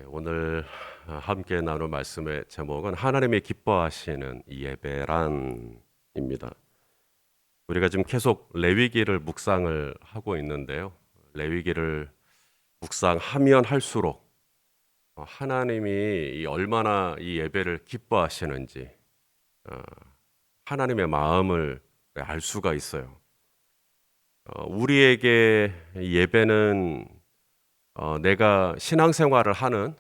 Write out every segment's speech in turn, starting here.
오늘 함께 나눌 말씀의 제목은 하나님이 기뻐하시는 예배란입니다. 우리가 지금 계속 레위기를 묵상을 하고 있는데요. 레위기를 묵상하면 할수록 하나님이 얼마나 이 예배를 기뻐하시는지 하나님의 마음을 알 수가 있어요. 우리에게 예배는 내가 신앙생활을 하는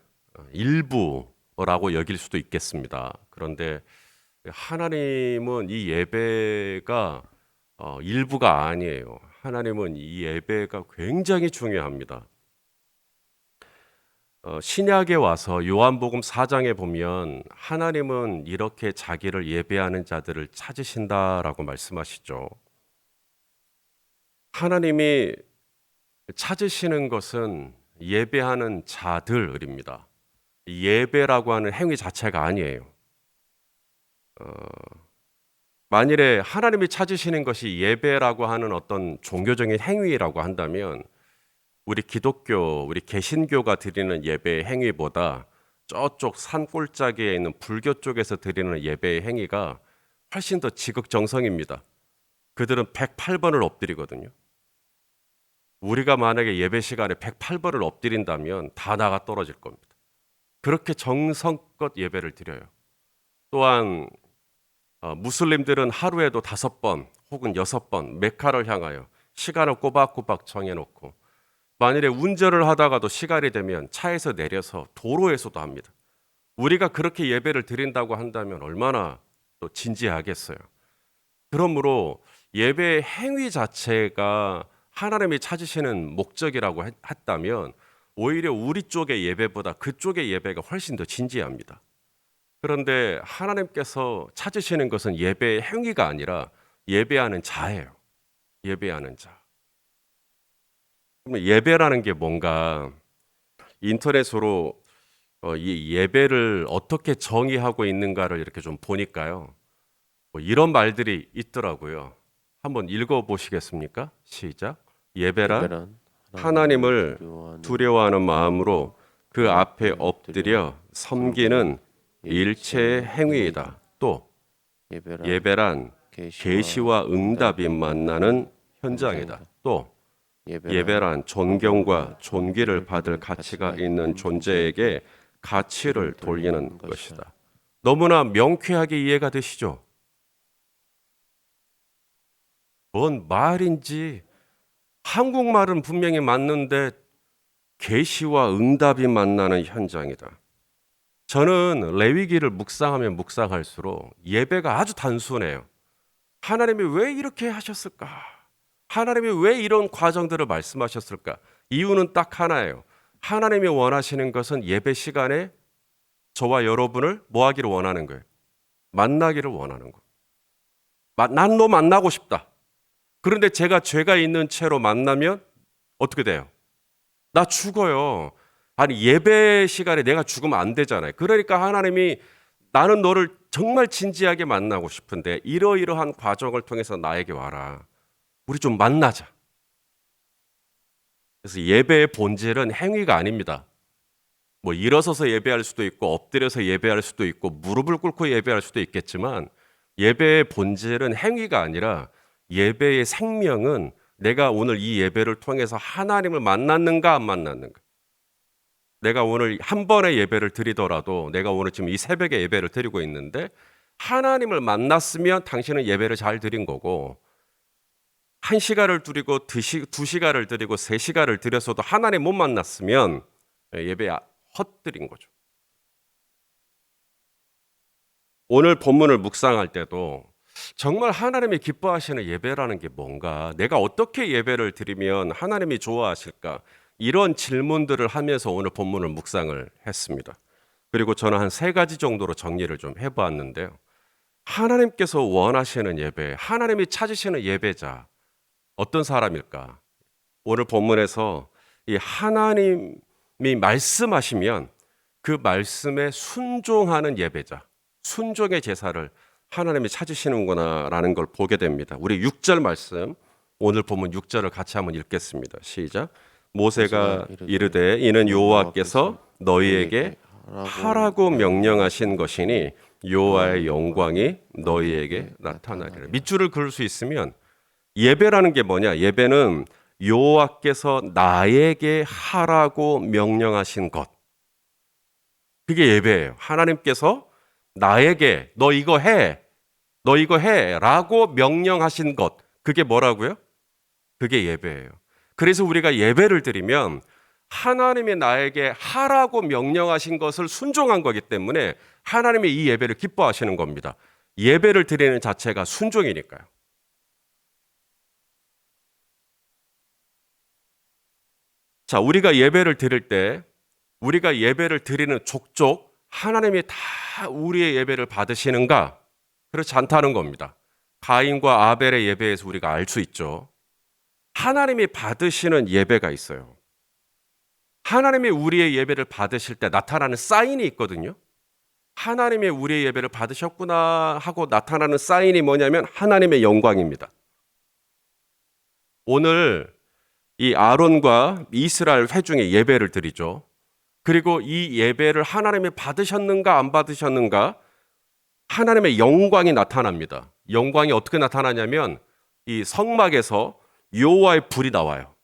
일부라고 여길 수도 있겠습니다. 그런데 하나님은 이 예배가 일부가 아니에요. 하나님은 이 예배가 굉장히 중요합니다. 신약에 와서 요한복음 4장에 보면 하나님은 이렇게 자기를 예배하는 자들을 찾으신다라고 말씀하시죠. 하나님이 찾으시는 것은 예배하는 자들입니다. 예배라고 하는 행위 자체가 아니에요. 만일에 하나님이 찾으시는 것이 예배라고 하는 어떤 종교적인 행위라고 한다면 우리 기독교, 우리 개신교가 드리는 예배의 행위보다 저쪽 산골짜기에 있는 불교 쪽에서 드리는 예배의 행위가 훨씬 더 지극정성입니다. 그들은 108번을 엎드리거든요. 우리가 만약에 예배 시간에 108번을 엎드린다면 다 나가 떨어질 겁니다. 그렇게 정성껏 예배를 드려요. 또한 무슬림들은 하루에도 5번 혹은 6번 메카를 향하여 시간을 꼬박꼬박 정해놓고 만일에 운전을 하다가도 시간이 되면 차에서 내려서 도로에서도 합니다. 우리가 그렇게 예배를 드린다고 한다면 얼마나 또 진지하겠어요. 그러므로 예배의 행위 자체가 하나님이 찾으시는 목적이라고 했다면 오히려 우리 쪽의 예배보다 그쪽의 예배가 훨씬 더 진지합니다. 그런데 하나님께서 찾으시는 것은 예배의 행위가 아니라 예배하는 자예요. 예배하는 자. 그러면 예배라는 게 뭔가 인터넷으로 이 예배를 어떻게 정의하고 있는가를 이렇게 좀 보니까요. 이런 말들이 있더라고요. 한번 읽어보시겠습니까? 시작. 예배란 하나님을 두려워하는 마음으로 그 앞에 엎드려 섬기는 일체의 행위이다. 또 예배란 계시와 응답이 만나는 현장이다. 또 예배란 존경과 존귀를 받을 가치가 있는 존재에게 가치를 돌리는 것이다. 너무나 명쾌하게 이해가 되시죠? 뭔 말인지 한국말은 분명히 맞는데 계시와 응답이 만나는 현장이다. 저는 레위기를 묵상하면 묵상할수록 예배가 아주 단순해요. 하나님이 왜 이렇게 하셨을까? 하나님이 왜 이런 과정들을 말씀하셨을까? 이유는 딱 하나예요. 하나님이 원하시는 것은 예배 시간에 저와 여러분을 뭐 하기를 원하는 거예요? 만나기를 원하는 거예요. 난 너 만나고 싶다. 그런데 제가 죄가 있는 채로 만나면 어떻게 돼요? 나 죽어요. 아니 예배 시간에 내가 죽으면 안 되잖아요. 그러니까 하나님이 나는 너를 정말 진지하게 만나고 싶은데 이러이러한 과정을 통해서 나에게 와라. 우리 좀 만나자. 그래서 예배의 본질은 행위가 아닙니다. 뭐 일어서서 예배할 수도 있고 엎드려서 예배할 수도 있고 무릎을 꿇고 예배할 수도 있겠지만 예배의 본질은 행위가 아니라 예배의 생명은 내가 오늘 이 예배를 통해서 하나님을 만났는가 안 만났는가. 내가 오늘 한 번의 예배를 드리더라도 내가 오늘 지금 이 새벽에 예배를 드리고 있는데 하나님을 만났으면 당신은 예배를 잘 드린 거고 1시간을 드리고 2시간을 드리고 3시간을 드렸어도 하나님 못 만났으면 예배 헛드린 거죠. 오늘 본문을 묵상할 때도 정말 하나님이 기뻐하시는 예배라는 게 뭔가, 내가 어떻게 예배를 드리면 하나님이 좋아하실까, 이런 질문들을 하면서 오늘 본문을 묵상을 했습니다. 그리고 저는 한 3가지 정도로 정리를 좀 해보았는데요. 하나님께서 원하시는 예배, 하나님이 찾으시는 예배자 어떤 사람일까? 오늘 본문에서 이 하나님이 말씀하시면 그 말씀에 순종하는 예배자, 순종의 제사를 하나님이 찾으시는구나라는 걸 보게 됩니다. 우리 6절 말씀, 오늘 본문 6절을 같이 한번 읽겠습니다. 시작. 모세가 이르되 이는 여호와께서 너희에게 하라고 명령하신 것이니 여호와의 영광이 너희에게 나타나리라. 밑줄을 그을 수 있으면 예배라는 게 뭐냐? 예배는 여호와께서 나에게 하라고 명령하신 것. 그게 예배예요. 하나님께서 나에게 너 이거 해. 너 이거 해. 라고 명령하신 것. 그게 뭐라고요? 그게 예배예요. 그래서 우리가 예배를 드리면 하나님이 나에게 하라고 명령하신 것을 순종한 거기 때문에 하나님이 이 예배를 기뻐하시는 겁니다. 예배를 드리는 자체가 순종이니까요. 자, 우리가 예배를 드릴 때 우리가 예배를 드리는 족족 하나님이 다 우리의 예배를 받으시는가? 그렇지 않다는 겁니다. 가인과 아벨의 예배에서 우리가 알 수 있죠. 하나님이 받으시는 예배가 있어요. 하나님이 우리의 예배를 받으실 때 나타나는 사인이 있거든요. 하나님이 우리의 예배를 받으셨구나 하고 나타나는 사인이 뭐냐면 하나님의 영광입니다. 오늘 이 아론과 이스라엘 회중의 예배를 드리죠. 그리고 이 예배를 하나님이 받으셨는가 안 받으셨는가 하나님의 영광이 나타납니다. 영광이 어떻게 나타나냐면 이 성막에서 여호와의 불이 나와요.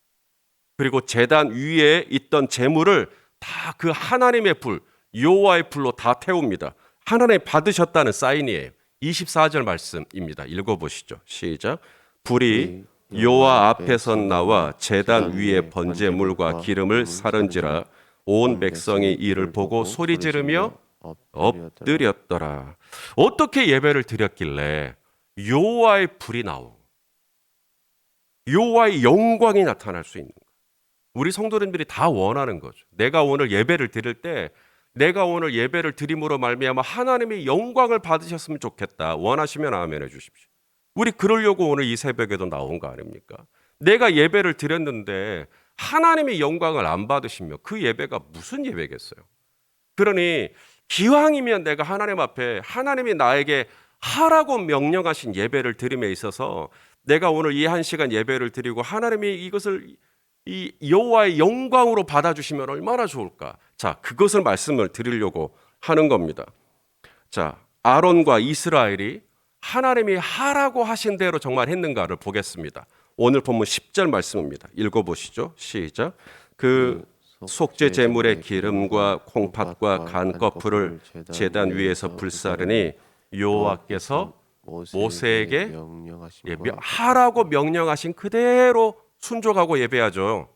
그리고 제단 위에 있던 제물을 다 그 하나님의 불, 여호와의 불로 다 태웁니다. 하나님 받으셨다는 사인이에요. 24절 말씀입니다. 읽어보시죠. 시작. 불이 여호와 앞에서 나와 제단 위에 번제물과 기름을 사른지라 온 백성이 이를 보고 소리 지르며 엎드렸더라. 어떻게 예배를 드렸길래 여호와의 불이 나오고 여호와의 영광이 나타날 수 있는 거예요. 우리 성도님들이 다 원하는 거죠. 내가 오늘 예배를 드릴 때 내가 오늘 예배를 드림으로 말미암아 하나님의 영광을 받으셨으면 좋겠다. 원하시면 아멘 해주십시오. 우리 그러려고 오늘 이 새벽에도 나온 거 아닙니까? 내가 예배를 드렸는데 하나님의 영광을 안 받으시면 그 예배가 무슨 예배겠어요? 그러니 기왕이면 내가 하나님 앞에 하나님이 나에게 하라고 명령하신 예배를 드림에 있어서 내가 오늘 이 한 시간 예배를 드리고 하나님이 이것을 이 여호와의 영광으로 받아주시면 얼마나 좋을까? 자, 그것을 말씀을 드리려고 하는 겁니다. 자, 아론과 이스라엘이 하나님이 하라고 하신 대로 정말 했는가를 보겠습니다. 오늘 본문 10절 말씀입니다. 읽어보시죠. 시작. 그 속죄 제물의 기름과 콩팥과 간 거풀을 제단 위에서 불사르니 여호와께서 모세에게 하라고 명령하신 그대로 순종하고 예배하죠.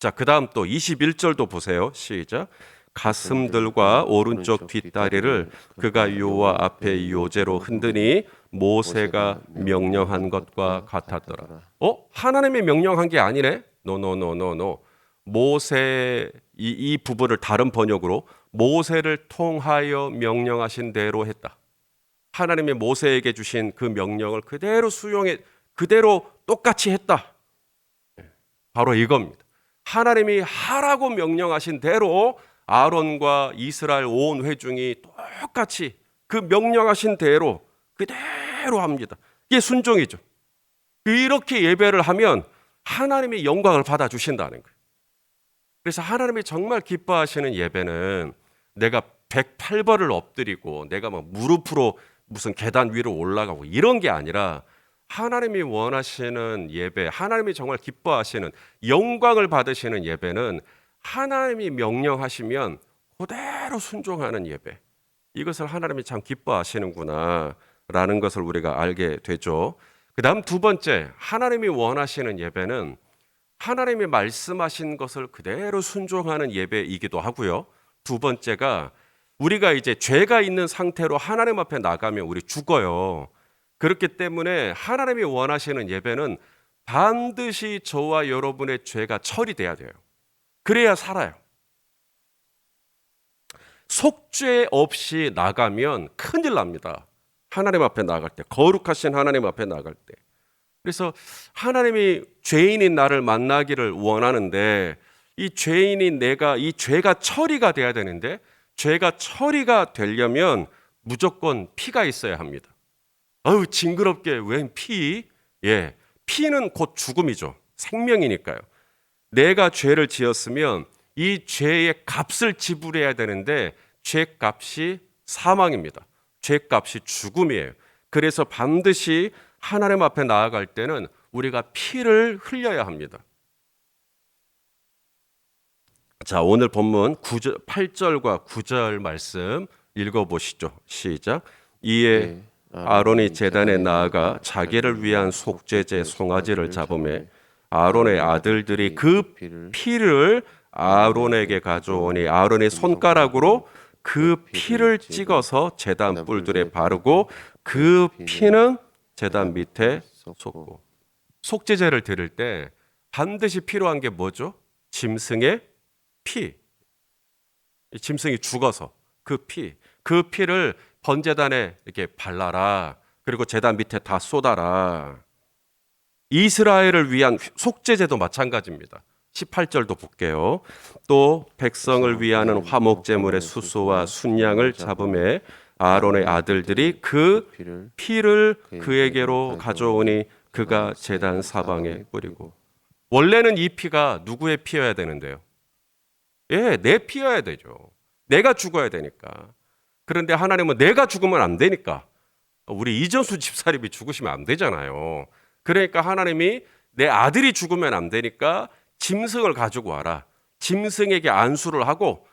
자, 그 다음 또 21절도 보세요. 시작. 가슴들과 오른쪽 뒷다리를 그가 여호와 앞에 요제로 흔드니 모세가 명령한 것과 같았더라. 하나님이 명령한 게 아니네? 노. 모세 이 부분을 다른 번역으로 모세를 통하여 명령하신 대로 했다. 하나님이 모세에게 주신 그 명령을 그대로 수용해 그대로 똑같이 했다. 바로 이겁니다. 하나님이 하라고 명령하신 대로 아론과 이스라엘 온 회중이 똑같이 그 명령하신 대로 그대로 합니다. 이게 순종이죠. 이렇게 예배를 하면 하나님이 영광을 받아주신다는 거예요. 그래서 하나님이 정말 기뻐하시는 예배는 내가 108벌을 엎드리고 내가 막 무릎으로 무슨 계단 위로 올라가고 이런 게 아니라 하나님이 원하시는 예배, 하나님이 정말 기뻐하시는 영광을 받으시는 예배는 하나님이 명령하시면 그대로 순종하는 예배. 이것을 하나님이 참 기뻐하시는구나 라는 것을 우리가 알게 되죠. 그 다음 두 번째, 하나님이 원하시는 예배는 하나님이 말씀하신 것을 그대로 순종하는 예배이기도 하고요. 두 번째가 우리가 이제 죄가 있는 상태로 하나님 앞에 나가면 우리 죽어요. 그렇기 때문에 하나님이 원하시는 예배는 반드시 저와 여러분의 죄가 처리돼야 돼요. 그래야 살아요. 속죄 없이 나가면 큰일 납니다. 하나님 앞에 나갈 때, 거룩하신 하나님 앞에 나갈 때. 그래서 하나님이 죄인인 나를 만나기를 원하는데 이 죄인인 내가 이 죄가 처리가 돼야 되는데 죄가 처리가 되려면 무조건 피가 있어야 합니다. 아유, 징그럽게 웬 피? 피는 곧 죽음이죠. 생명이니까요. 내가 죄를 지었으면 이 죄의 값을 지불해야 되는데 죄값이 사망입니다. 죄값이 죽음이에요. 그래서 반드시 하나님 앞에 나아갈 때는 우리가 피를 흘려야 합니다. 자, 오늘 본문 8절과 9절 말씀 읽어보시죠. 시작. 이에 아론이 제단에 나아가 자기를 위한 속죄제 송아지를 잡으매 아론의 아들들이 그 피를 아론에게 가져오니 아론이 손가락으로 그 피를 찍어서 제단 뿔들에 바르고 그 피는 제단 밑에 쏟고. 속죄제를 드릴 때 반드시 필요한 게 뭐죠? 짐승의 피. 짐승이 죽어서 그 피를 번제단에 이렇게 발라라. 그리고 제단 밑에 다 쏟아라. 이스라엘을 위한 속죄제도 마찬가지입니다. 18절도 볼게요. 또 백성을 위하는 화목제물의 수소와 순양을 잡음에 아론의 아들들이 그 피를 그에게로 가져오니 그가 제단 사방에 뿌리고. 원래는 이 피가 누구의 피여야 되는데요? 예, 내 피여야 되죠. 내가 죽어야 되니까. 그런데 하나님은 내가 죽으면 안 되니까. 우리 이전수 집사님이 죽으시면 안 되잖아요. 그러니까 하나님이 내 아들이 죽으면 안 되니까 짐승을 가지고 와라. 짐승에게 안수를 하고,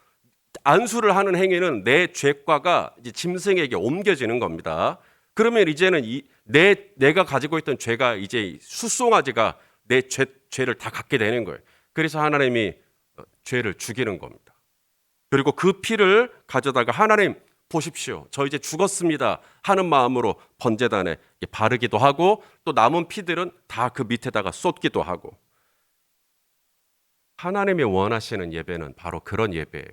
안수를 하는 행위는 내 죄과가 이제 짐승에게 옮겨지는 겁니다. 그러면 이제는 내가 가지고 있던 죄가 이제 숫송아지가 내 죄를 다 갖게 되는 거예요. 그래서 하나님이 죄를 죽이는 겁니다. 그리고 그 피를 가져다가 하나님 보십시오. 저 이제 죽었습니다 하는 마음으로 번제단에 바르기도 하고 또 남은 피들은 다 그 밑에다가 쏟기도 하고. 하나님이 원하시는 예배는 바로 그런 예배예요.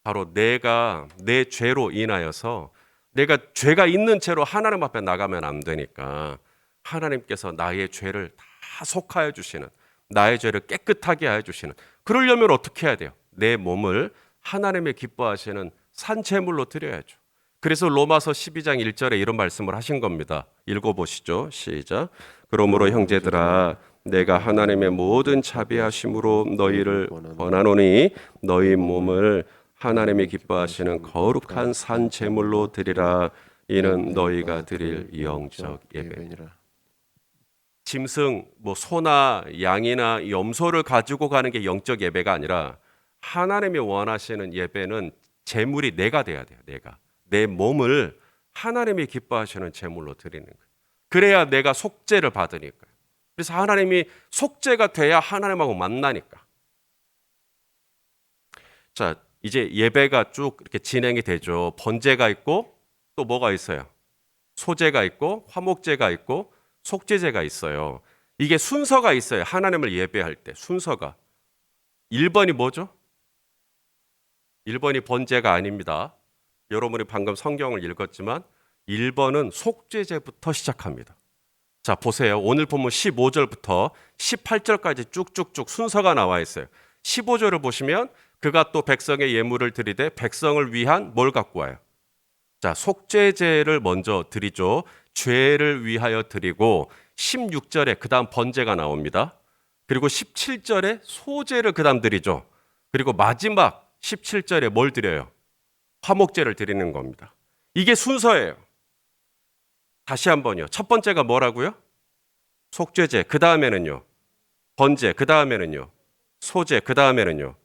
바로 내가 내 죄로 인하여서 내가 죄가 있는 채로 하나님 앞에 나가면 안 되니까 하나님께서 나의 죄를 다 속하여 주시는, 나의 죄를 깨끗하게 하여 주시는, 그러려면 어떻게 해야 돼요? 내 몸을 하나님의 기뻐하시는 산제물로 드려야죠. 그래서 로마서 12장 1절에 이런 말씀을 하신 겁니다. 읽어보시죠. 시작. 그러므로 형제들아 내가 하나님의 모든 자비하심으로 너희를 권하노니 너희 몸을 하나님이 기뻐하시는 거룩한 산제물로 드리라. 이는 너희가 드릴 영적 예배니라. 짐승, 소나 양이나 염소를 가지고 가는 게 영적 예배가 아니라 하나님이 원하시는 예배는 제물이 내가 돼야 돼요. 내 몸을 하나님이 기뻐하시는 제물로 드리는 거예요. 그래야 내가 속죄를 받으니까요. 그래서 하나님이 속죄가 돼야 하나님하고 만나니까. 자, 이제 예배가 쭉 이렇게 진행이 되죠. 번제가 있고 또 뭐가 있어요? 소제가 있고 화목제가 있고 속죄제가 있어요. 이게 순서가 있어요. 하나님을 예배할 때 순서가. 1번이 뭐죠? 1번이 번제가 아닙니다. 여러분이 방금 성경을 읽었지만 1번은 속죄제부터 시작합니다. 자, 보세요. 오늘 본문 15절부터 18절까지 쭉쭉쭉 순서가 나와 있어요. 15절을 보시면 그가 또 백성의 예물을 드리되 백성을 위한 뭘 갖고 와요? 자, 속죄제를 먼저 드리죠. 죄를 위하여 드리고 16절에 그 다음 번제가 나옵니다. 그리고 17절에 소제를 그 다음 드리죠. 그리고 마지막 17절에 뭘 드려요? 화목제를 드리는 겁니다. 이게 순서예요. 다시 한번요. 첫 번째가 뭐라고요? 속죄제, 그 다음에는요. 번제, 그 다음에는요. 소제, 그 다음에는요.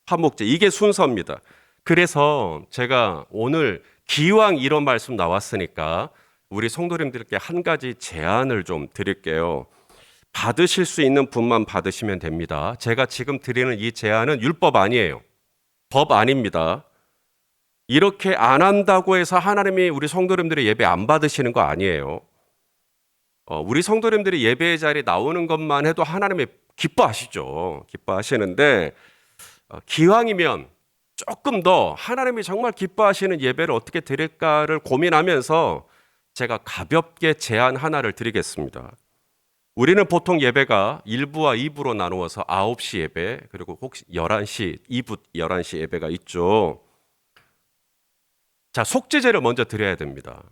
화목제. 이게 순서입니다. 그래서 제가 오늘 기왕 이런 말씀 나왔으니까 우리 성도님들께 한 가지 제안을 좀 드릴게요. 받으실 수 있는 분만 받으시면 됩니다. 제가 지금 드리는 이 제안은 율법 아니에요. 법 아닙니다. 이렇게 안 한다고 해서 하나님이 우리 성도님들의 예배 안 받으시는 거 아니에요. 우리 성도님들이 예배의 자리에 나오는 것만 해도 하나님이 기뻐하시죠. 기뻐하시는데 기왕이면 조금 더 하나님이 정말 기뻐하시는 예배를 어떻게 드릴까를 고민하면서 제가 가볍게 제안 하나를 드리겠습니다. 우리는 보통 예배가 1부와 2부로 나누어서 9시 예배, 그리고 혹시 11시, 2부 11시 예배가 있죠. 자, 속죄제를 먼저 드려야 됩니다.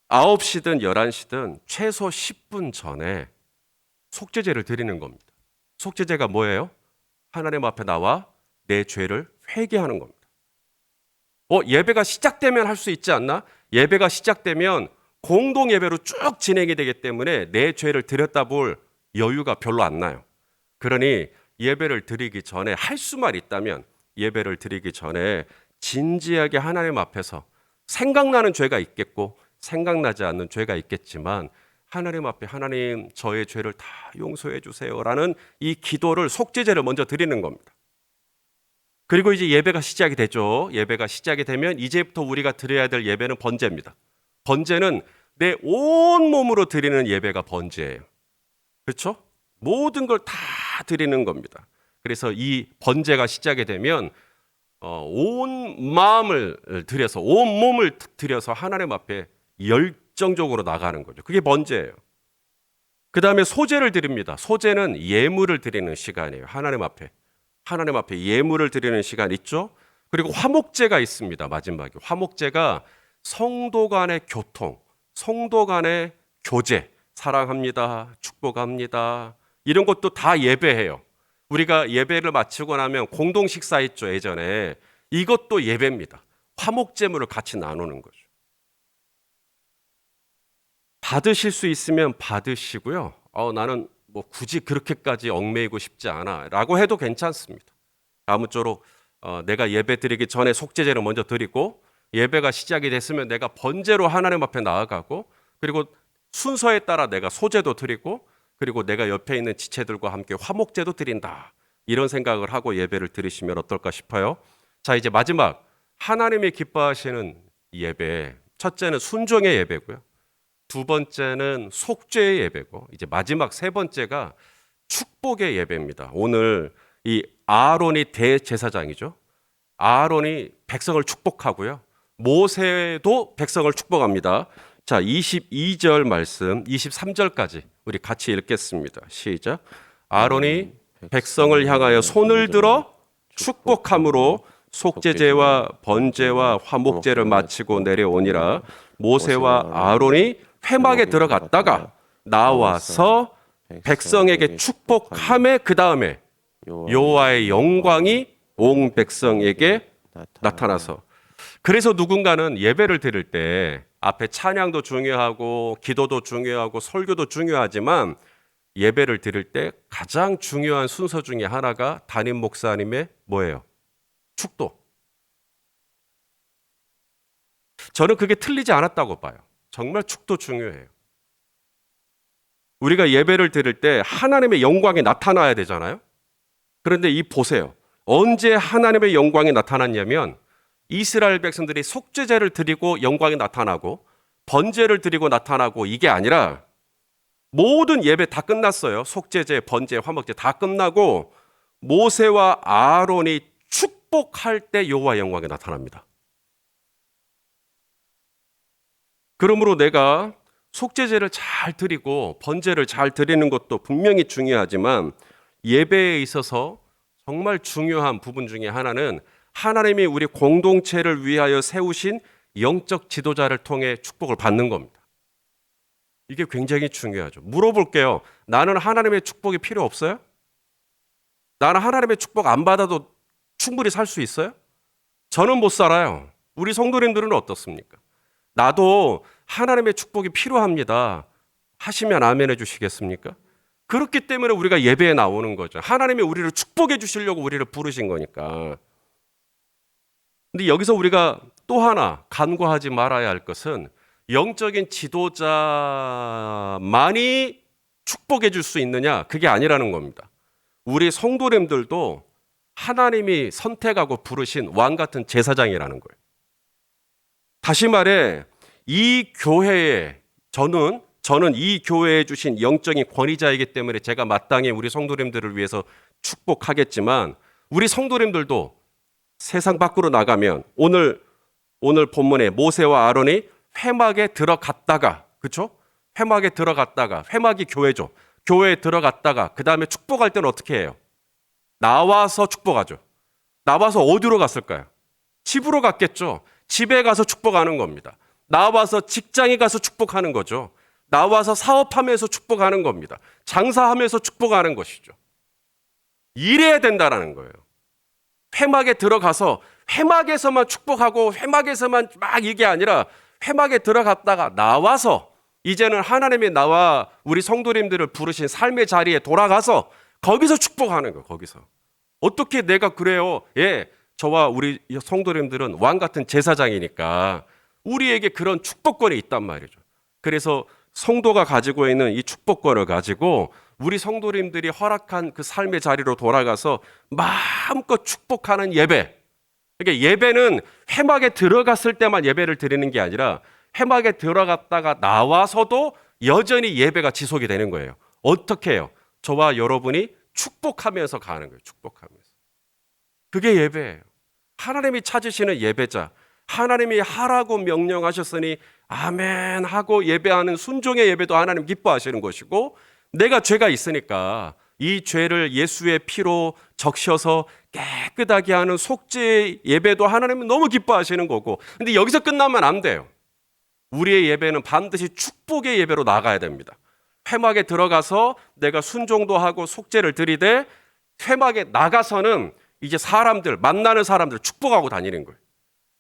9시든 11시든 최소 10분 전에 속죄제를 드리는 겁니다. 속죄제가 뭐예요? 하나님 앞에 나와 내 죄를 회개하는 겁니다. 예배가 시작되면 할 수 있지 않나? 예배가 시작되면 공동 예배로 쭉 진행이 되기 때문에 내 죄를 들였다 볼 여유가 별로 안 나요. 그러니 예배를 드리기 전에 할 수만 있다면 예배를 드리기 전에 진지하게 하나님 앞에서 생각나는 죄가 있겠고 생각나지 않는 죄가 있겠지만 하나님 앞에 하나님 저의 죄를 다 용서해 주세요라는 이 기도를 속죄제를 먼저 드리는 겁니다. 그리고 이제 예배가 시작이 되죠. 예배가 시작이 되면 이제부터 우리가 드려야 될 예배는 번제입니다. 번제는 내 온몸으로 드리는 예배가 번제예요. 그렇죠? 모든 걸 다 드리는 겁니다. 그래서 이 번제가 시작이 되면 온 마음을 들여서 온 몸을 들여서 하나님 앞에 열정적으로 나가는 거죠. 그게 번제예요. 그 다음에 소제를 드립니다. 소제는 예물을 드리는 시간이에요. 하나님 앞에 예물을 드리는 시간 있죠. 그리고 화목제가 있습니다. 마지막에 화목제가 성도 간의 교통, 성도 간의 교제, 사랑합니다, 축복합니다, 이런 것도 다 예배해요. 우리가 예배를 마치고 나면 공동 식사 있죠. 예전에 이것도 예배입니다. 화목제물을 같이 나누는 거죠. 받으실 수 있으면 받으시고요. 나는 뭐 굳이 그렇게까지 얽매이고 싶지 않아 라고 해도 괜찮습니다. 아무쪼록 내가 예배 드리기 전에 속죄제를 먼저 드리고 예배가 시작이 됐으면 내가 번제로 하나님 앞에 나아가고 그리고 순서에 따라 내가 소제도 드리고 그리고 내가 옆에 있는 지체들과 함께 화목제도 드린다. 이런 생각을 하고 예배를 드리시면 어떨까 싶어요. 자, 이제 마지막 하나님이 기뻐하시는 예배. 첫째는 순종의 예배고요. 두 번째는 속죄의 예배고 이제 마지막 세 번째가 축복의 예배입니다. 오늘 이 아론이 대제사장이죠. 아론이 백성을 축복하고요. 모세도 백성을 축복합니다. 자, 22절 말씀 23절까지 우리 같이 읽겠습니다. 시작. 아론이 백성을 향하여 손을 들어 축복함으로 속죄제와 번제와 화목제를 마치고 내려오니라. 모세와 아론이 회막에 들어갔다가 나와서 백성에게 축복함에 그 다음에 여호와의 영광이 온 백성에게 나타나서 그래서 누군가는 예배를 드릴 때 앞에 찬양도 중요하고 기도도 중요하고 설교도 중요하지만 예배를 드릴 때 가장 중요한 순서 중에 하나가 담임 목사님의 뭐예요? 축도. 저는 그게 틀리지 않았다고 봐요. 정말 축도 중요해요. 우리가 예배를 드릴 때 하나님의 영광이 나타나야 되잖아요. 그런데 이 보세요. 언제 하나님의 영광이 나타났냐면 이스라엘 백성들이 속죄제를 드리고 영광이 나타나고 번제를 드리고 나타나고 이게 아니라 모든 예배 다 끝났어요. 속죄제, 번제, 화목제 다 끝나고 모세와 아론이 축복할 때 여호와의 영광이 나타납니다. 그러므로 내가 속죄제를 잘 드리고 번제를 잘 드리는 것도 분명히 중요하지만 예배에 있어서 정말 중요한 부분 중에 하나는 하나님이 우리 공동체를 위하여 세우신 영적 지도자를 통해 축복을 받는 겁니다. 이게 굉장히 중요하죠. 물어볼게요. 나는 하나님의 축복이 필요 없어요? 나는 하나님의 축복 안 받아도 충분히 살 수 있어요? 저는 못 살아요. 우리 성도님들은 어떻습니까? 나도 하나님의 축복이 필요합니다. 하시면 아멘 해주시겠습니까? 그렇기 때문에 우리가 예배에 나오는 거죠. 하나님이 우리를 축복해 주시려고 우리를 부르신 거니까. 근데 여기서 우리가 또 하나 간과하지 말아야 할 것은 영적인 지도자만이 축복해 줄 수 있느냐? 그게 아니라는 겁니다. 우리 성도님들도 하나님이 선택하고 부르신 왕 같은 제사장이라는 거예요. 다시 말해 이 교회에 저는 이 교회에 주신 영적인 권위자이기 때문에 제가 마땅히 우리 성도님들을 위해서 축복하겠지만 우리 성도님들도 세상 밖으로 나가면 오늘 본문에 모세와 아론이 회막에 들어갔다가 그렇죠? 회막에 들어갔다가 회막이 교회죠. 교회에 들어갔다가 그 다음에 축복할 때는 어떻게 해요? 나와서 축복하죠. 나와서 어디로 갔을까요? 집으로 갔겠죠. 집에 가서 축복하는 겁니다. 나와서 직장에 가서 축복하는 거죠. 나와서 사업하면서 축복하는 겁니다. 장사하면서 축복하는 것이죠. 이래야 된다라는 거예요. 회막에 들어가서 회막에서만 축복하고 회막에서만 막 이게 아니라 회막에 들어갔다가 나와서 이제는 하나님이 나와 우리 성도님들을 부르신 삶의 자리에 돌아가서 거기서 축복하는 거예요. 거기서. 어떻게 내가 그래요? 예, 저와 우리 성도님들은 왕 같은 제사장이니까 우리에게 그런 축복권이 있단 말이죠. 그래서 성도가 가지고 있는 이 축복권을 가지고 우리 성도님들이 허락한 그 삶의 자리로 돌아가서 마음껏 축복하는 예배. 그러니까 예배는 회막에 들어갔을 때만 예배를 드리는 게 아니라 회막에 들어갔다가 나와서도 여전히 예배가 지속이 되는 거예요. 어떻게 해요? 저와 여러분이 축복하면서 가는 거예요. 축복하면서. 그게 예배예요. 하나님이 찾으시는 예배자. 하나님이 하라고 명령하셨으니 아멘 하고 예배하는 순종의 예배도 하나님 기뻐하시는 것이고, 내가 죄가 있으니까 이 죄를 예수의 피로 적셔서 깨끗하게 하는 속죄 예배도 하나님은 너무 기뻐하시는 거고, 근데 여기서 끝나면 안 돼요. 우리의 예배는 반드시 축복의 예배로 나가야 됩니다. 회막에 들어가서 내가 순종도 하고 속죄를 드리되 회막에 나가서는 이제 사람들, 만나는 사람들 축복하고 다니는 거예요.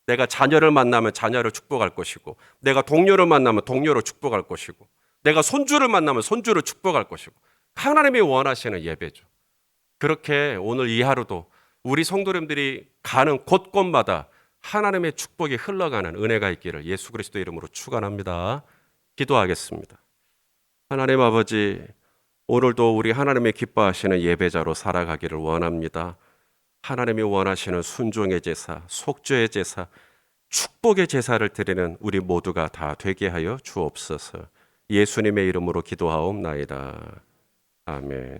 내가 자녀를 만나면 자녀를 축복할 것이고, 내가 동료를 만나면 동료를 축복할 것이고, 내가 손주를 만나면 손주를 축복할 것이고, 하나님이 원하시는 예배죠. 그렇게 오늘 이 하루도 우리 성도님들이 가는 곳곳마다 하나님의 축복이 흘러가는 은혜가 있기를 예수 그리스도 이름으로 축원합니다. 기도하겠습니다. 하나님 아버지, 오늘도 우리 하나님의 기뻐하시는 예배자로 살아가기를 원합니다. 하나님이 원하시는 순종의 제사, 속죄의 제사, 축복의 제사를 드리는 우리 모두가 다 되게 하여 주옵소서. 예수님의 이름으로 기도하옵나이다. 아멘.